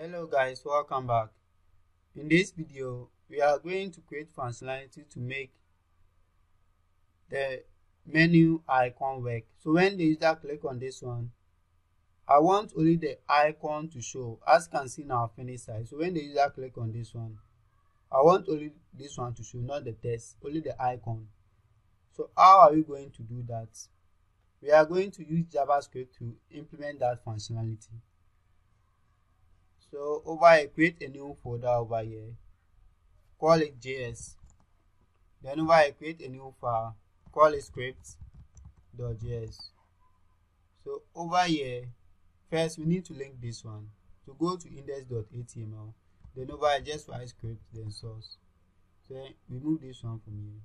Hello guys, welcome back. In this video we are going to create functionality to make the menu icon work. So when the user click on this one, I want only the icon to show, as you can see in our finished site. So when the user click on this one, I want only this one to show, not the text, only the icon. So how are we going to do that? We are going to use JavaScript to implement that functionality. So over here, create a new folder over here, call it JS. Then over here, create a new file, call it script.js. So over here, first we need to link this one. So go to index.html. Then over here, just write script, then source. So remove this one from here.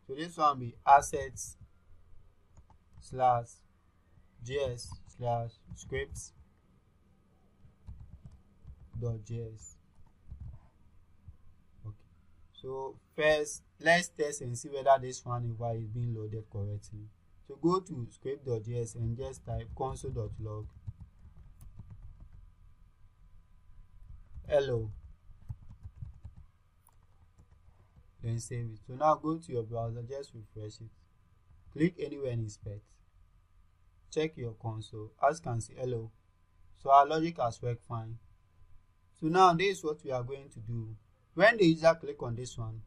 So this one will be assets/js/scripts.js. Okay. So first, let's test and see whether this one is being loaded correctly. So go to script.js and just type console.log hello. Then save it. So now go to your browser, just refresh it. Click anywhere and inspect. Check your console. As you can see, hello. So our logic has worked fine. So now this is what we are going to do. When the user click on this one,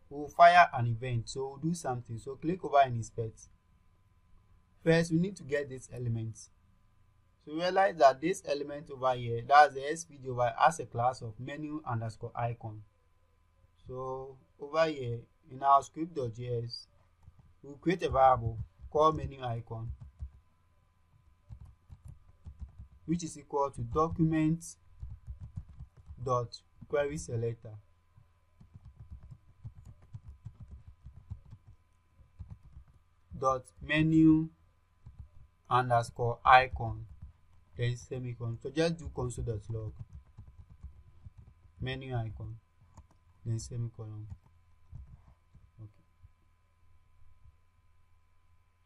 we'll fire an event. So we'll do something. So click over and inspect. First, we need to get this element. So realize that this element over here, that's the SVG over here, as a class of menu_icon. So over here in our script.js, we'll create a variable called menu icon, which is equal to document.querySelector .menu_icon, then semicolon. So just do console.log menu icon, then semicolon. Okay.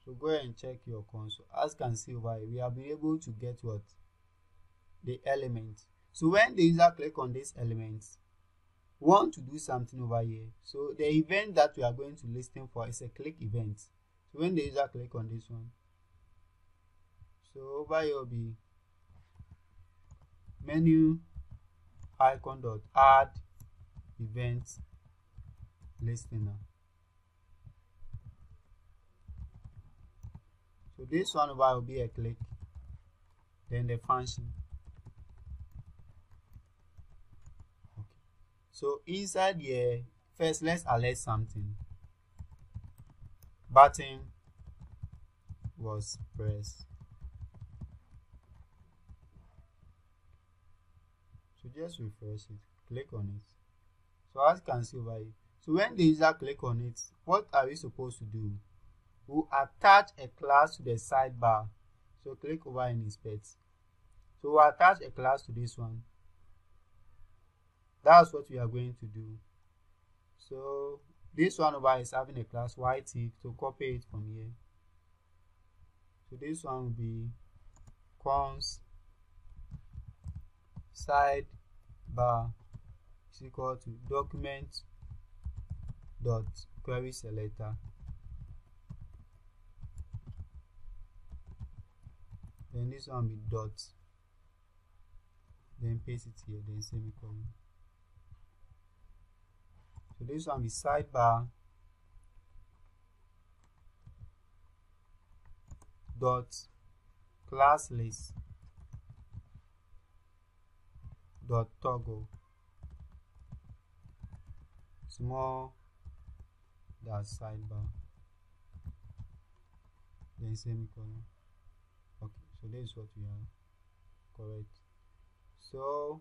So go ahead and check your console. As you can see over here, we have been able to get what? The element. So when the user click on this element, we want to do something over here. So the event that we are going to listen for is a click event. So when the user click on this one, so over here will be menu icon.add event listener. So this one over will be a click, then the function. Okay. So inside here, first let's alert something. Button was pressed. So just refresh it, click on it. So as you can see over here, so when the user click on it, what are we supposed to do? We'll attach a class to the sidebar. So click over and inspect. So we'll attach a class to this one. That's what we are going to do. So this one over is having a class YT, so copy it from here. So this one will be cons sidebar is equal to document.querySelector. Then this one will be dot. Then paste it here, then semicolon. So this one will be sidebar dot class list dot toggle small dash sidebar, then semicolon. Okay, so this is what we have. Correct. So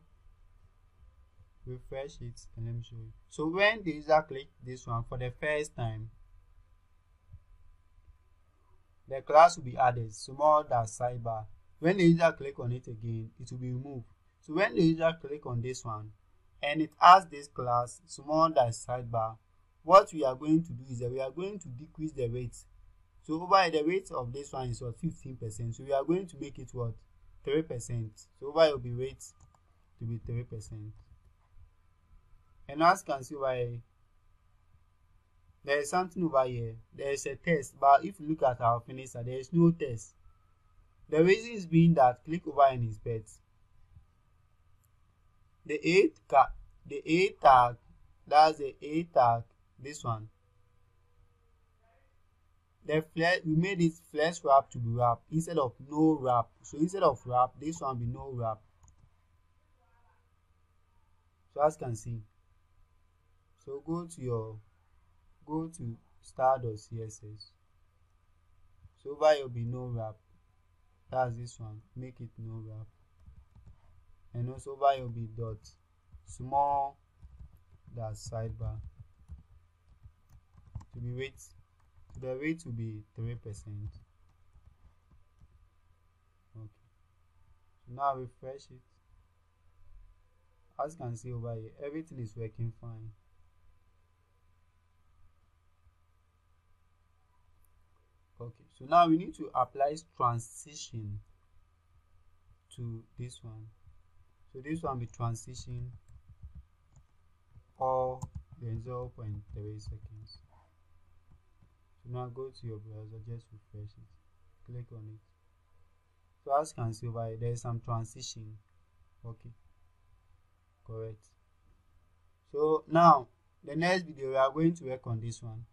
refresh it and let me show you. So when the user click this one for the first time, the class will be added, small dash sidebar. When the user click on it again, it will be removed. So when the user click on this one and it has this class, small dash sidebar, what we are going to do is that we are going to decrease the rate. So over here, the rate of this one is what, 15%. So we are going to make it what, 3%. So over here will be rate to be 3%. And as you can see over here, there is something over here. There is a test, but if you look at our finisher, there is no test. The reason is being that click over and inspect. The A tag, that's the A tag, this one. We made it flex wrap to be wrap instead of no wrap. So instead of wrap, this one be no wrap. So as you can see, so go to star.css. So over here will be no wrap. That's this one. Make it no wrap. And also over here will be dot small that sidebar to be rate. The rate will be 3%. Okay. So now refresh it. As you can see over here, everything is working fine. Okay, so now we need to apply transition to this one. So this one will transition or then 0.3 seconds. So now go to your browser, just refresh it, click on it. So as you can see over here, there is some transition. Okay, correct. So now the next video we are going to work on this one.